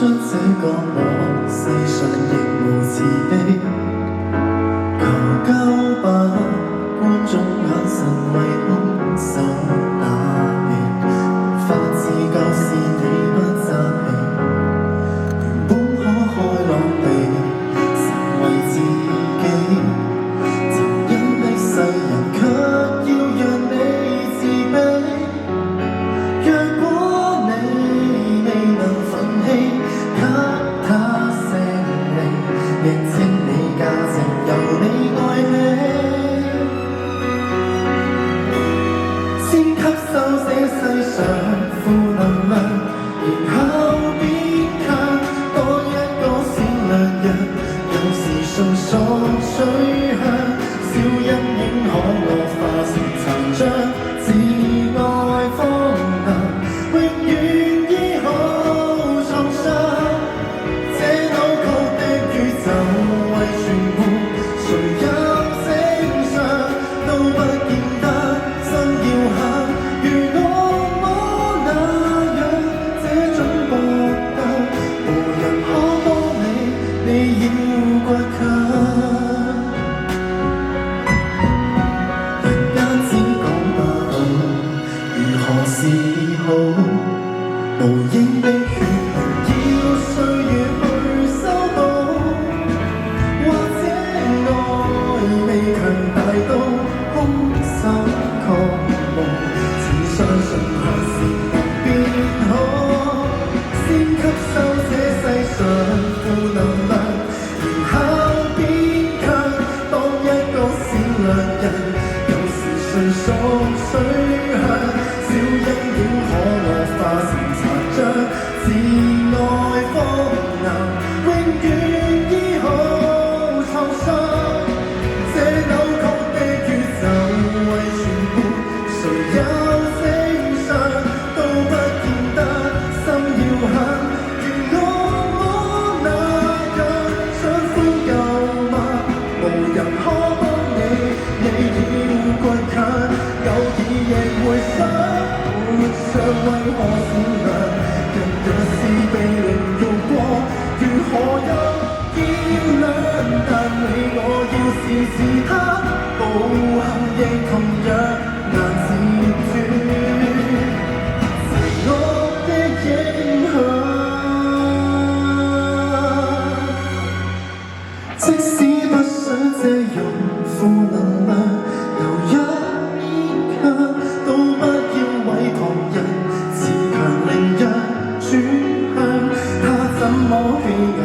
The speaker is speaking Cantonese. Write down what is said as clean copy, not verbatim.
出這個我，世上亦無慈悲。求救吧，觀眾眼神為兇手打氣，無法自救是你不爭氣，原本可開朗地成為自己，殘忍的世人卻要讓你自卑。若果你未能奮氣，給他勝利，認清你價值由你愛起，先吸收這世上負能量，然後變強，多一個善良人，有時順所取向，小陰影可惡化成殘障，自愛荒謬，永遠醫好創傷。這扭曲的宇宙為全部，誰有正常都不見得真要行。如惡魔那樣這種搏鬥，無人可幫你，你要倔強。人間只講霸道，如何是好？無影的血緣要歲月去修補，或者愛未強大到空手抗夢，只相信還是能變好。先吸收這世上負能量，然後變強，當一個善良人，有時順所取向，小陰影可惡化成殘障，自愛荒謬，永遠醫好創傷。這扭曲的宇宙為全部，誰有正常都不見得心要狠。如惡魔那樣想呼救嗎？無人可幫你，你要倔強。偶爾亦會想，活着為何善良？人若是被凌辱過，如何有肩量？但你我要是自他，暴行亦同樣難自絕，邪惡的影響。即使不想借用負能量，留一勉強，都不要毀旁人，自強凌弱轉向，他怎麼欺壓